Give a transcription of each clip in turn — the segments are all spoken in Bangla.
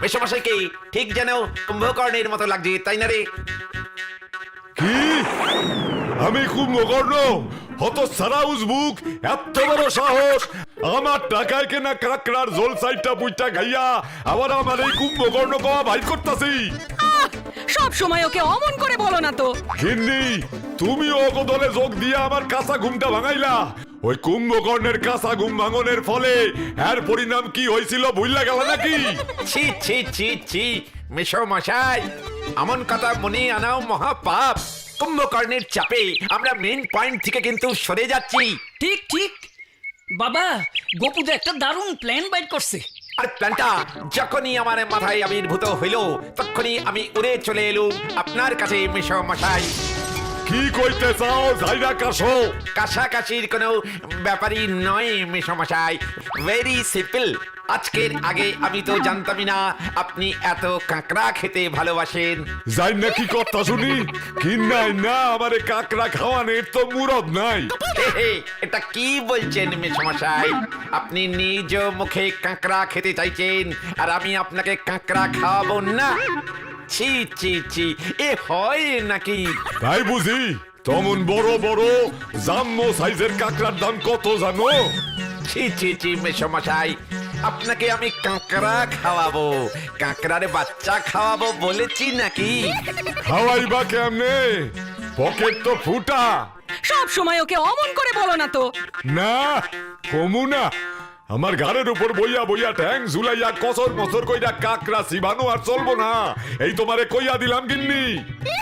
মেশমশাইকে ঠিক যেন কুম্ভকর্ণের মতো লাগছে, তাই না রে? কি আমি কুম্ভকর্ণ? হত সারা উজবুক, এত বড় সাহস! আমার টাকায় কেনা কাকড়ার জল সাইডটা বুইটা গাইয়া আবার আমার এই কুম্ভকর্ণ কওয়া ভাই করতাছি। সব সময় ওকে অমন করে বলো না তো। গিন্নি, তুমি ওগো দলে যোগ দিয়ে আমার কাঁচা ঘুমটা ভাঙাইলা। ওই কুম্ভকর্ণের কাঁচা ঘুম ভাঙনের ফলে এর পরিণাম কি হয়েছিল ভুললা গেল নাকি? ছি ছি ছি ছি মেশমশাই, এমন কথা মনে আনাও মহাপাপ। কুম্ভকর্ণের চাপে আমরা মেইন পয়েন্ট থেকে কিন্তু সরে যাচ্ছি। ঠিক ঠিক বাবা, গোপুদা একটা দারুণ প্ল্যান বাইর করছে। আর প্ল্যানটা যখনই আমার মাথায় আবির্ভূত হইল, তখনই আমি উড়ে চলে এলুম আপনার কাছে মেশমশাই। কি কইতে চাও যাইরা কাশো? কাছাকাছির কোনো ব্যাপারই নয় মেশমশাই, ভেরি সিম্পল। আজকের আগে আমি তো জানতামই না আপনি এত কাঁকড়া খেতে ভালোবাসেন। যাই নাকি কথা শুনি? কিন্নাই না আমারে কাকড়া খাওয়ানোর তো মুরদ নাই। হে হে, এটা কি বলছেন মেশমশাই? আপনি নিজ মুখে কাঁকড়া খেতে চাইছেন আর আমি আপনাকে কাঁকড়া খাওয়াবো না? ছি ছি ছি, এ হয় নাকি? তাই বুঝি? তমন বড় বড় জাম্মো সাইজের কাকড়ার দাম কত জানো? ছি ছি ছি মেশমশাই, আপনাকে আমি কাঁকড়া খাওয়াবো, কাঁকড়ার বাচ্চা খাওয়াবো বলেছি নাকি? খাওয়াইবা কেমনে? পকেট তো ফুটা। সব সময় ওকে অমন করে বলো না তো। না কমু না। আমার ঘরের উপর বইয়া বইয়া ট্যাং ঝুলাইয়া কসর মসর কইরা কাকড়া সিবানো আর চলবো না। এই তোমারে কইয়া দিলাম গিন্নি।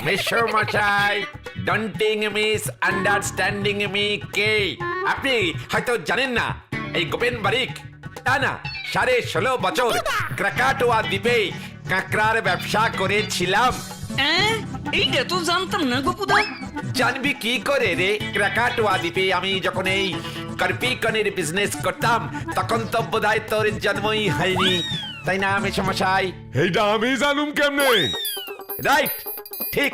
মেশমশাই, ডন্টিং মিস আন্ডারস্ট্যান্ডিং মি কে? আপনি হয়তো জানেন না, এই গোপেন বারিক তা না 16.5 বছর ক্রাকাটোয়া দ্বীপে কাঁকড়ার ব্যবসা করেছিলাম। এইটা তো জানতাম না গোপুদা। জানবি কি করে রে? ক্রাকাটোয়া দ্বীপে আমি যখন এই কার্পিকনের বিজনেস করতাম, তখন তো বোধহয় তোর জন্মই হয়নি, তাই না মেশমশাই? এইটা আমি জানুম কেমনে? রাইট, ঠিক।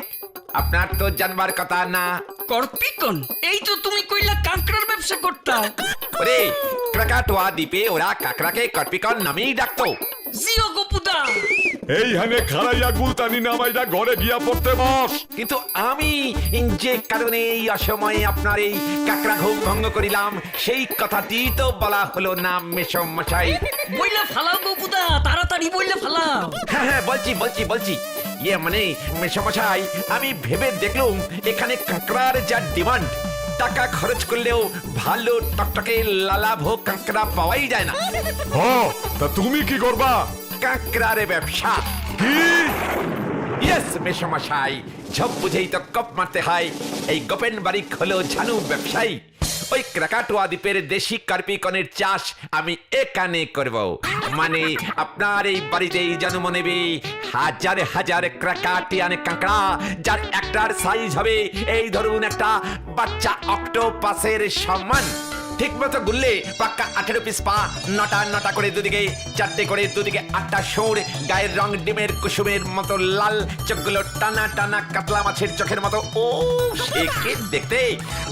আপনার তো জানবার কথা না। কর্পিকন, এই তো তুমি কইলা কাঁকড়ার ব্যবসা করতা। ওরে, ক্রাকাটোয়া দ্বীপে ওরা কাকড়াকে কার্পিকন নামেই ডাকতো। জিও গোপুদা। এই হানে খারাইয়া গুলতানি নামাইরা ঘরে গিয়া পড়তে বস। কিন্তু আমি যে কারণে এই অসময়ে আপনার এই কাকড়া ঘুম ভঙ্গ করিলাম, সেই কথাটি তো বলা হলো না মেশমশাই। বইলা ফালাও গোপুদা, তাড়াতাড়ি বইলা ফালাও। হ্যাঁ হ্যাঁ, বলছি। ইয়ে মানে মেশমশাই, আমি ভেবে দেখলুম এখানে কাঁকড়ার যা ডিমান্ড, টাকা খরচ করলেও ভালো টকটকে লালাভো কাঁকড়া পাওয়াই যায় না। হ, তা তুমি কি করবা? কাঁকড়ার ব্যবসা। কি? ইয়েস মেশমশাই, সব বুঝেই তো কপ মারতে হয়। এই গোপেন বারিক হলো ঝানু ব্যবসায়ী। ওই ক্রাকাটোয়া দ্বীপের দেশি কার্পিকনের চাষ আমি এখানে করব। মানে আপনার এই বাড়িতেই জন্ম নেবে হাজার হাজার ক্রাকাটিয়ান কাঁকড়া, যার একটার সাইজ হবে এই ধরুন একটা বাচ্চা অক্টোপাসের সমান। ঠিক মতো গুললে পাক্কা 18 পিস পা, নটা করে দুদিকে, 4টে করে দুদিকে 8টা সুর, গায়ের রং ডিমের কুসুমের মতো লাল, চোখগুলো টানা টানা কাতলা মাছের চোখের মতো। ও সে কি দেখতে!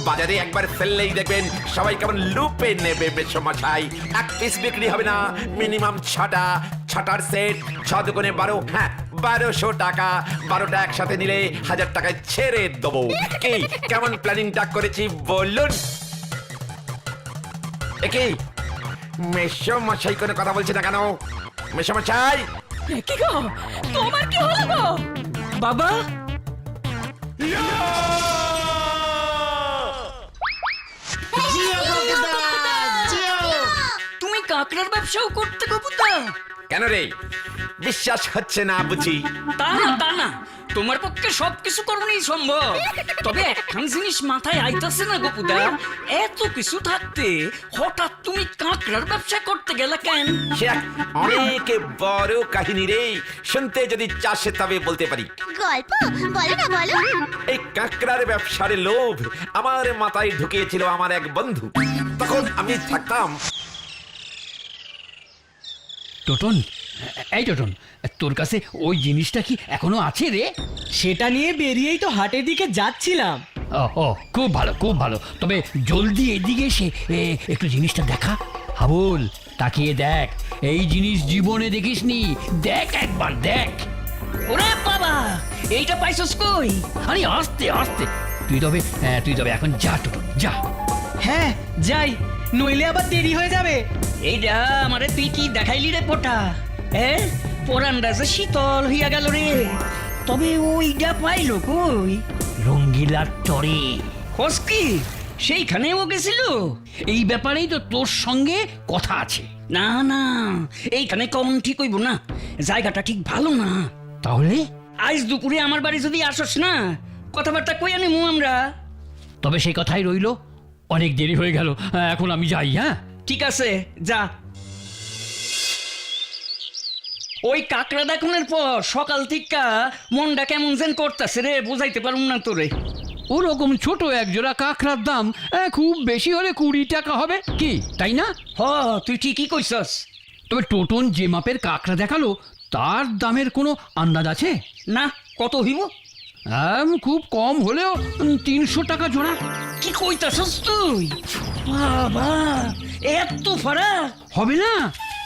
বাজারে একবার ফেললেই দেখবেন সবাই কেমন লুপে নেবে মেশমশাই। এক পিস বিক্রি হবে না, মিনিমাম 6টার সেট, 6 দুগুণে 12, হ্যাঁ 1200 টাকা। 12টা একসাথে নিলে 1000 টাকায় ছেড়ে দেবো। কি কেমন প্ল্যানিংটা করেছি বলুন? একই মেশমশাই কোনো কথা বলছে না কেন? মেশমশাই, কি গো, তোমার কি হলো গো? বাবা, তুমি কাঁকড়ার ব্যবসাও করতে গোপুদা? কেন রে, বিশ্বাস হচ্ছে না বুঝি? তা না, তোমার পক্ষে সবকিছু করণই সম্ভব। তবে একখান জিনিস মাথায় আইতাছে না গোপুদা, এত কিছু থাকতে হঠাৎ তুমি কাঁকড়ার ব্যবসা করতে গেলে কেন? সে এক অনেক বড় কাহিনী রে, শুনতে যদি চাষে তবে বলতে পারি। গল্প বলো না, বলো। এই কাঁকড়ার ব্যবসার লোভ আমার মাথায় ঢুকিয়েছিল আমার এক বন্ধু। তখন আমি থাকতাম। টোটন, এই টোটন, তোর কাছে ওই জিনিসটা কি এখনো আছে রে? সেটা নিয়ে বেরিয়েই তো হাটের দিকে যাচ্ছিলাম। ও খুব ভালো, খুব ভালো। তবে জলদি এদিকে এসে একটু জিনিসটা দেখা। হাবুল, তাকিয়ে দেখ, এই জিনিস জীবনে দেখিসনি। দেখ একবার, দেখ। ওরে বাবা, এইটা পাইছস কই? আরে আস্তে আস্তে, তুই তবে এখন যা টোটন, যা। হ্যাঁ যাই, নইলে আবার দেরি হয়ে যাবে। এইটা আমারে তুই কি দেখাইলি রে পোটা? পরানটা যে শীতল হইয়া গেল রে। তবে ওইটা পাইলো কই? রঙ্গিলার চরে। খোঁজ কি সেইখানেও গেছিল? এই ব্যাপারেই তো তোর সঙ্গে কথা আছে। না না, এইখানে কম ঠিক হইব না, জায়গাটা ঠিক ভালো না। তাহলে আজ দুপুরে আমার বাড়ি যদি আসস না, কথাবার্তা কই আনিমু আমরা। তবে সেই কথাই রইলো, অনেক দেরি হয়ে গেল, এখন আমি যাই। হ্যাঁ, ঠিক আছে, যা। ওই কাকড়া দেখানোর পর সকাল থেকে মনটা কেমন যেন করতেছে রে, বুঝাইতে পারুম না তোরে। ওরকম ছোট এক জোড়া কাঁকড়ার দাম খুব বেশি হলে 20 টাকা হবে, কি তাই না? হ, তুই ঠিকই কইছস। তবে টোটন যে মাপের কাঁকড়া দেখালো, তার দামের কোনো আন্দাজ আছে? না, কত হইব? খুব কম হলেও 300 টাকা জোড়া। কি কইতাছস তুই? বাবা, এত ফারাক! হবে না?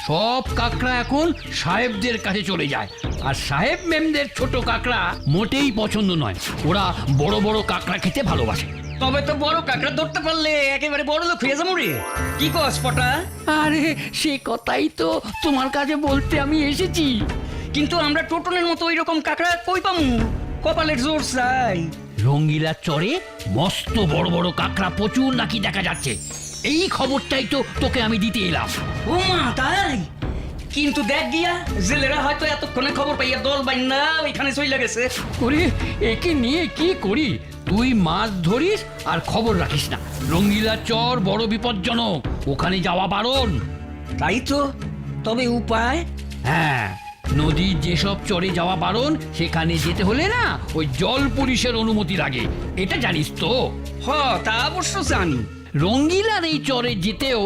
সব কাঁকড়া এখন সাহেবদের কাছে চলে যায়, আর সাহেব মেমদের ছোট কাঁকড়া মোটেই পছন্দ নয়। ওরা বড় বড় কাঁকড়া খেতে ভালোবাসে। তবে তো বড় কাকড়া ধরতে পারলে একেবারে বড় লোক হয়ে যাবো রে। কি কস পটা? আরে সে কথাই তো তোমার কাছে বলতে আমি এসেছি। কিন্তু আমরা টোটনের মতো ওই রকম কাকড়া কই পামু? কপালের জোর চাই। রঙ্গিলা চরে মস্ত বড় বড় কাঁকড়া প্রচুর নাকি দেখা যাচ্ছে, এই খবরটাই তো তোকে আমি দিতে এলাম। ও মা, তাই? কিন্তু দেখ গিয়া, জেলেরা হয়তো এতক্ষণে খবর পাইয়া দল বাইন্দা ওইখানে চইলা গেছে। ওরে, একে নিয়ে কি করি? তুই মাছ ধরিস আর খবর রাখিস না। রঙ্গিলা চর বড় বিপজ্জনক, ওখানে যাওয়া বারণ। তাই তো, তবে উপায়? হ্যাঁ, নদীর যেসব চরে যাওয়া বারণ, সেখানে যেতে হলে না ওই জল পুলিশের অনুমতি লাগে, এটা জানিস তো? হ, তা অবশ্য জানি। রঙ্গিলার এই চরে যেতেও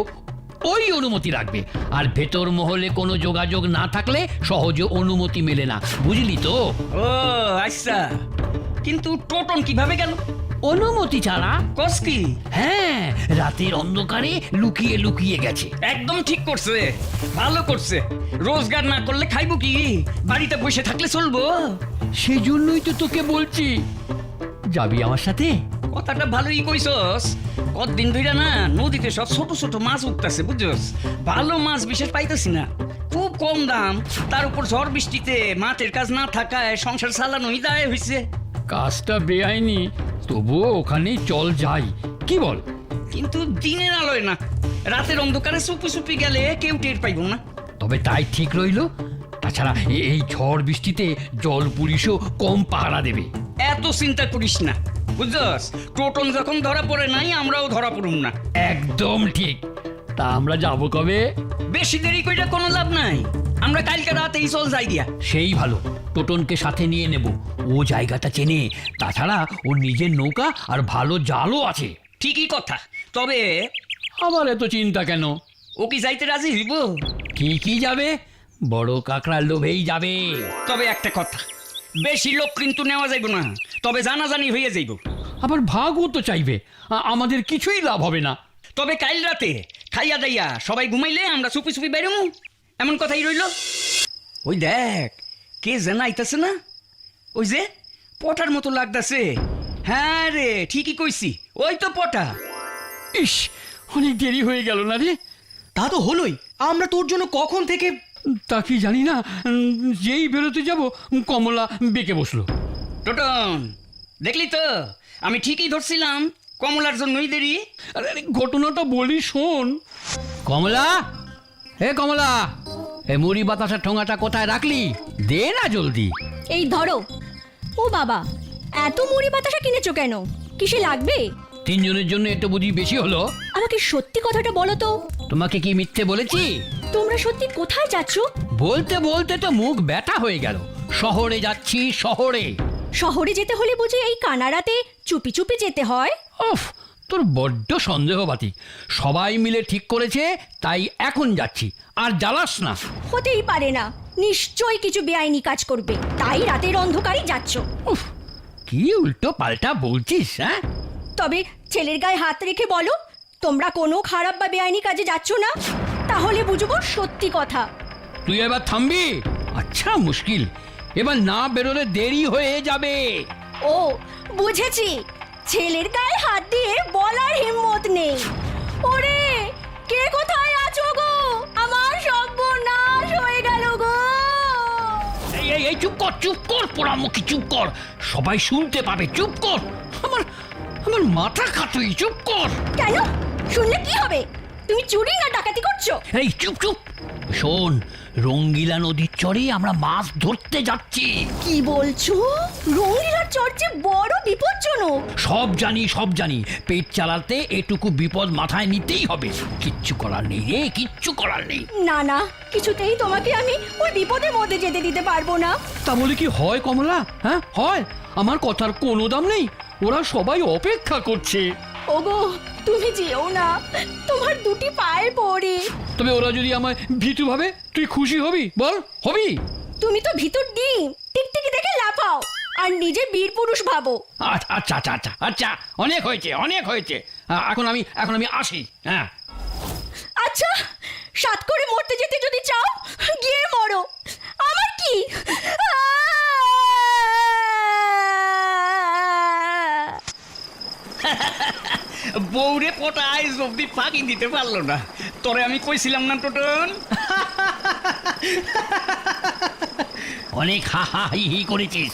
ওই অনুমতি লাগবে, আর ভেতর মহলে কোনো যোগাযোগ না থাকলে সহজে অনুমতি মেলে না, বুঝলি তো? ও আচ্ছা, কিন্তু টোটন কিভাবে গেল? অনুমতি ছাড়া। কস কি? হ্যাঁ, রাতের অন্ধকারে লুকিয়ে লুকিয়ে গেছে। একদম ঠিক করছে, ভালো করছে। রোজগার না করলে খাইবো কি? বাড়িতে বসে থাকলে চলবো? সেজন্যই তো তোকে বলছি, যাবি আমার সাথে? কথাটা ভালোই কইছস। কতদিন ধইরা না নদীতে সব ছোট ছোট মাছ উঠতেছে, বুঝছস? ভালো মাছ বিশেষ পাইতেছি না, খুব কম দাম। তার উপর ঝড় বৃষ্টিতে মাঠের কাজ না থাকায় সংসার চালানোই দায় হইছে। কাজটা বেআইনি, তবুও ওখানে চল যাই, কি বল? কিন্তু দিনের আলোয় না, রাতের অন্ধকারে চুপি চুপি গেলে কেউ টের পাইব না। তবে তাই ঠিক রইল। তাছাড়া এই ঝড় বৃষ্টিতে জল পুলিশও কম পাহারা দেবে। এত চিন্তা করিস না, বুঝছস? টোটন যখন ধরা পড়ে নাই, আমরাও ধরা পড়ুম না। একদম ঠিক। তা আমরা যাব কবে? বেশি দেরি কইরা কোনো লাভ নাই, আমরা কালকে রাতেই চল যাই গিয়া। সেই ভালো, টোটনকে সাথে নিয়ে নেব, ও জায়গাটা চেনে। তাছাড়া ওর নিজের নৌকা আর ভালো জালও আছে। ঠিকই কথা, তবে আবার এত চিন্তা কেন? ও কি যাইতে রাজি হইব? ঠিকই যাবে, বড় কাকড়ার লোভেই যাবে। তবে একটা কথা, বেশি লোক কিন্তু নেওয়া যাইব না, তবে জানাজানি হইয়া যাইব। আবার ভাগও তো চাইবে, আমাদের কিছুই লাভ হবে না। তবে কাল রাতে খাইয়া দাইয়া সবাই ঘুমাইলে আমরা চুপি চুপি বেরোমু, এমন কথাই রইল। ওই দেখ, কে যেন আইতাছে না? ওই যে পটার মতো লাগতাছে। হ্যাঁ রে, ঠিকই কইছি, ওই তো পটা। ইস, অনেক দেরি হয়ে গেল না রে? তা তো হলোই, আমরা তোর জন্য কখন থেকে। তা কি জানি না, যেই বেরোতে যাব কমলা বেঁকে বসলো। টোটন, দেখলি তো, আমি ঠিকই ধরছিলাম, কমলার জন্যই দেরি। আরে ঘটনাটা বলি শোন। কমলা, হে কমলা, এ মুড়ি বাতাসার ঠোঙাটা কোথায় রাখলি? দে না জলদি। এই ধরো। ও বাবা, এত মুড়ি বাতাসা কিনেছো কেন? কিসে লাগবে? তিনজনের জন্য একটু বুঝি বেশি হলো। আমাকে সত্যি কথাটা বলো তো। তোমাকে কি মিথ্যে বলেছি? তোমরা সত্যি কোথায় যাচ্ছ? বলতে বলতে তো মুখ ব্যথা হয়ে গেল। শহরে যাচ্ছি, শহরে। শহরে যেতে হলে বুঝি এই কানাড়াতে চুপি চুপি যেতে হয়? উফ, তোর বড্ড সন্দেহবাদী। সবাই মিলে ঠিক করেছে, তাই এখন যাচ্ছি। আর জ্বালাস না। হতেই পারে না, নিশ্চয়ই কিছু বেআইনি কাজ করবে, তাই রাতের অন্ধকারে যাচ্ছ। উফ, কি উল্টো পাল্টা বলছিস? হ্যাঁ, তবে ছেলের গায়ে হাত রেখে বলো, তোমরা কোনো খারাপ বা বেআইনি কাজে যাচ্ছ না? তাহলে বুঝবো সত্যি কথা। তুই এবার থামবি? আচ্ছা মুশকিল, এবার না বেরোলে দেরি হয়ে যাবে। ও বুঝেছি, ছেলের গায়ে হাত দিয়ে বলার হিম্মত নেই। ওরে কে কোথায় আছো গো? আমার সর্বনাশ হয়ে গেল গো। এই এই এই চুপ কর পোড়ামুখী, চুপ কর, সবাই শুনতে পাবে, চুপ কর। আমার আমার মাথা খাতুই, চুপ কর। কেন? শুনলে কি হবে? তুমি চুরি না ডাকাতি করছো? এই চুপ চুপ, শোন, রঙ্গিলা নদীর চরে আমরা মাছ ধরতে যাচ্ছি। কি বলছো? রঙিলার চর্চে বড় বিপজ্জনক। সব জানি, পেট চালাতে এটুকু বিপদ মাথায় নিতেই হবে। কিচ্ছু করার নেই রে, কিচ্ছু করার নেই। না না, কিছুতেই তোমাকে আমি ওই বিপদের মধ্যে যেতে দিতে পারবো না। তা বলে কি হয় কমলা? হ্যাঁ হয়, আমার কথার কোনো দাম নেই, ওরা সবাই অপেক্ষা করছে। ওগো তুমি যেও না, তোমার দুটি পায়ে পড়ি। তবে ওরা যদি আমায় ভীতু ভাবে, তুই খুশি হবি? বল, হবি? তুমি তো ভিতর ডিম, টিকটিকি দেখে লাফাও আর নিজে বীর পুরুষ ভাবো। আচ্ছা আচ্ছা আচ্ছা আচ্ছা, অনেক হয়েছে। এখন আমি আসি। হ্যাঁ আচ্ছা, সাত করে মরতে যেতে যদি চাও গিয়ে মরো, আমার কি? বউরে পটা আইজ অব্দি ফাঁকি দিতে পারলো না। তোরে আমি কইছিলাম না টোটন? অনেক হা হা হি হি করেছিস।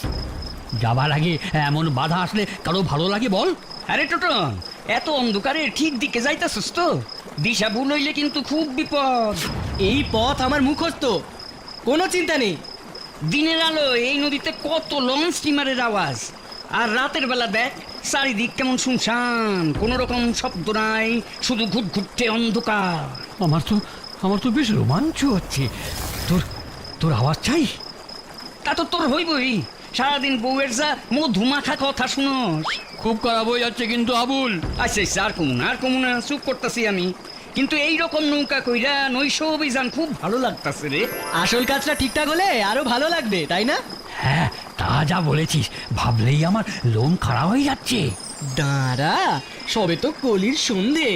যাবার আগে এমন বাধা আসলে কারো ভালো লাগে বল? আরে টোটন, এত অন্ধকারে ঠিক দিকে যাইতাছিস তো? দিশা ভুল হইলে কিন্তু খুব বিপদ। এই পথ আমার মুখস্থ, কোনো চিন্তা নেই। দিনের আলো এই নদীতে কত লঞ্চ স্টিমারের আওয়াজ, আর রাতের বেলা দেখ চারিদিক কেমন শুনশান, কোনো রকম শব্দ নাই, শুধু ঘুটঘুটে অন্ধকার। আমার তো বেশ রোমাঞ্চ হচ্ছে। তোর আওয়াজ চাই? তা তো তোর হইবই, সারাদিন বউয়ের যা মধুমাখা কথা শুনোস। খুব খারাপ হয়ে যাচ্ছে কিন্তু আবুল। আচ্ছা আর কমুনা চুপ করতেছি আমি। কিন্তু এই রকম নৌকা কইরা নৈশ অভিযান খুব ভালো লাগতাছে রে। আসল কাজটা ঠিকঠাক হলে আরো ভালো লাগবে, তাই না? হ্যাঁ, তা যা বলেছিস, ভাবলেই আমার লোম খাড়া হয়ে যাচ্ছে। দাঁড়া, সবে তো কলির সন্ধে,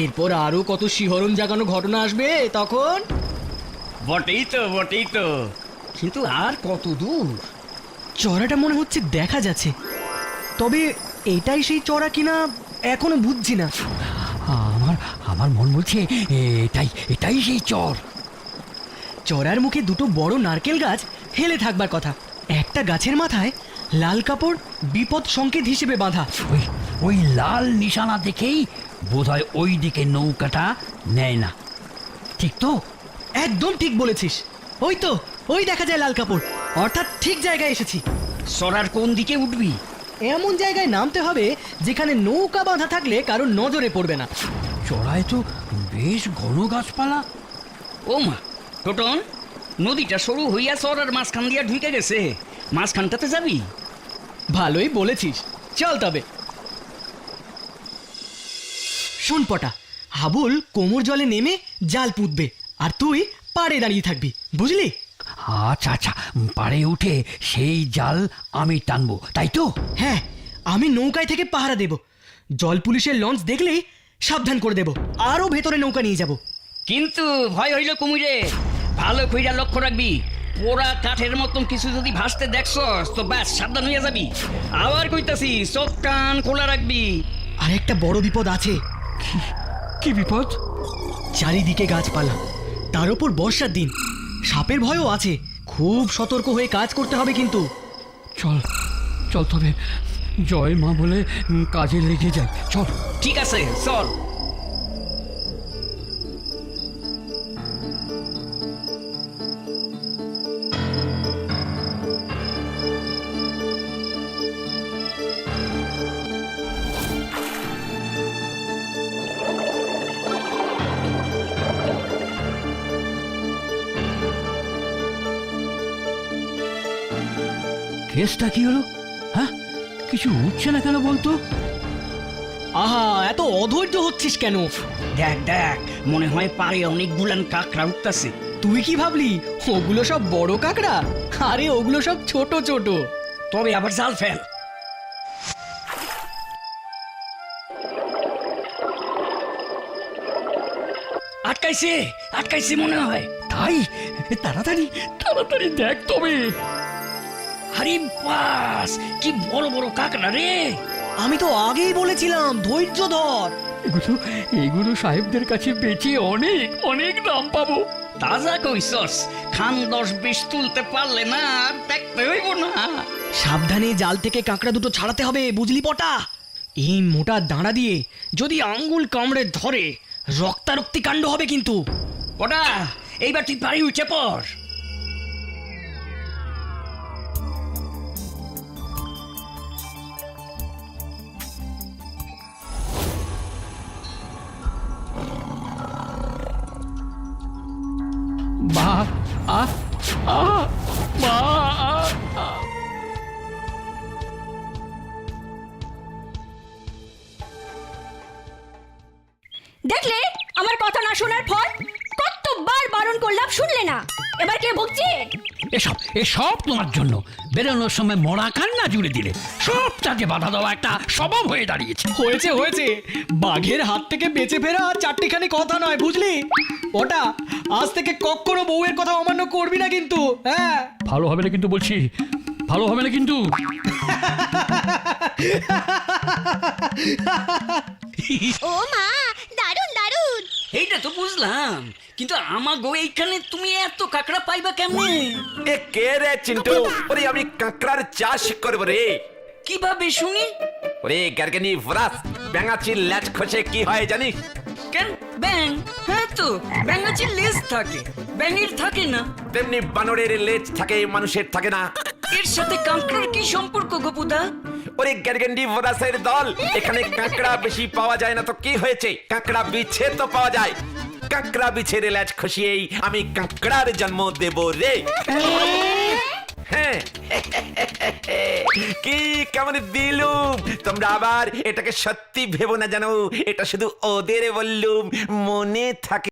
এরপর আরো কত শিহরণ জাগানো ঘটনা আসবে তখন। বটেই তো, কিন্তু আর কত দূর? চড়াটা মনে হচ্ছে দেখা যাচ্ছে, তবে এটাই সেই চড়া কিনা এখনো বুঝছি না। আমার মন বলছে এটাই সেই চর। চড়ার মুখে দুটো বড় নারকেল গাছ হেলে থাকবার কথা, একটা গাছের মাথায় লাল কাপড় বিপদ সংকেত হিসেবে বাঁধা। ওই লাল নিশানা দেখেই বোধহয় ওই দিকে নৌকাটা নেয় না, ঠিক তো? একদম ঠিক বলেছিস, ওই দেখা যায় লাল কাপড়, অর্থাৎ ঠিক জায়গায় এসেছি। সরার কোন দিকে উঠবি? এমন জায়গায় নামতে হবে যেখানে নৌকা বাঁধা থাকলে কারো নজরে পড়বে না। চড়ায় তো বেশ ঘন গাছপালা। ও মা, টোটন, নদীটা সরু হইয়া সরার মাঝখান দিয়া ঢুকে গেছে, মাঝখানটাতে যাবি? ভালোই বলেছিস, চল তবে। শোন পটা, হাবুল কোমর জলে নেমে জাল পুঁতবে, আর তুই পাড়ে দাঁড়িয়ে থাকবি, বুঝলি? আচ্ছা, পাড়ে উঠে সেই জাল আমি টানবো, তাই তো? হ্যাঁ, আমি নৌকায় থেকে পাহারা দেব, জল পুলিশের লঞ্চ দেখলেই সাবধান করে দেব, আরো ভেতরে নৌকা নিয়ে যাব। কিন্তু ভয় হইল কুমিরে, ভালো কইরা লক্ষ্য রাখবি। পোড়া কাঠের মতন কিছু যদি ভাসতে দেখছস তো ব্যাস সাবধান হইয়া যাবি। আবার কইতাছি, চোখ কান খোলা রাখবি। আর একটা বড় বিপদ আছে। কি বিপদ? চারিদিকে গাছপালা, তার উপর বর্ষার দিন, সাপের ভয়ও আছে, খুব সতর্ক হয়ে কাজ করতে হবে কিন্তু। চল তবে জয় মা বলে কাজে লেগে যায়, চল। ঠিক আছে, চল। কেসটা কি হলো? হ্যাঁ, কিছু উঠছে না কেন বলতো? আহা, এত অধৈর্য হচ্ছিস কেন? দেখ, মনে হয় পারে অনেকগুলান কাকড়া উঠতাছে। তুই কি ভাবলি ওগুলো সব বড় কাকড়া? আরে ওগুলো সব ছোট ছোট। তবে আবার জাল ফেল। আটকাই আটকাইছে আটকাইছে মনে হয়। তাই তাড়াতাড়ি তাড়াতাড়ি দেখ তবে। আরে বাস, কি বড় বড় কাকড়া রে! আমি তো আগেই বলেছিলাম ধৈর্য ধর। এগুলো এগুলো সাহেবদের কাছে বেচে অনেক অনেক দাম পাবো। তাজা কইসস, খান 10-20 তুলতে পারলে না আর দেখতে হইব না। সাবধানে জাল থেকে কাঁকড়া দুটো ছাড়াতে হবে, বুঝলি পটা? এই মোটা দাঁড়া দিয়ে যদি আঙ্গুল কামড়ে ধরে রক্তারক্তি কাণ্ড হবে কিন্তু। ওটা এইবার তুই পারি উঠে পড়। বা আ আ বা আ, আ। দেখলে আমার কথা না শোনার ফল? কতবার বারণ করলাম, শুনলে না। এবার কে ভুগছে? এসব এসব তোমার জন্য। বেরোনোর সময় মরা কান্না জুড়ে দিলে সব চাকে বাধা দেওয়া একটা স্বভাব হয়ে দাঁড়িয়েছে। হয়েছে হয়েছে, বাঘের হাত থেকে বেঁচে ফেরা চারটিখানি কথা নয়, বুঝলি? ওটা আজ থেকে কখনো বউয়ের কথা অমান্য করবি না কিন্তু। হ্যাঁ, ভালো হবে না কিন্তু বলছি, ভালো হবে না কিন্তু। ও মা, দারুন দারুন। এইটা তো বুঝলাম, কিন্তু আমাগো এইখানে তুমি এত কাকড়া পাইবা কেমনে? এ কে রে চিন্টু? ওরে আমি কাঁকড়ার চাষ করবো রে। কিভাবে শুনি? ওরে গার্গেনি ভরাস, ব্যাঙাচির ল্যাচ খসে কি হয় জানিস? কেন ব্যাং? হ্যাঁ তো ব্যাঙাচির লেজ থাকে, ব্যাঙের থাকে না। তেমনি বানরের লেজ থাকে, মানুষের থাকে না। এর সাথে কাঁকড়ার কি সম্পর্ক গোপুদা? ওরে গার্গেন্ডি ভরাসের দল, এখানে কাঁকড়া বেশি পাওয়া যায় না তো কি হয়েছে? কাঁকড়া বিছে তো পাওয়া যায়। কাঁকড়া বিছের ল্যাচ খসিয়েই আমি কাঁকড়ার জন্ম দেব রে। হ্যাঁ, কি কেমন দিলুম? তোমরা আবার এটাকে সত্যি ভেবো না, জানো এটা শুধু ওদের বললুম, মনে থাকে।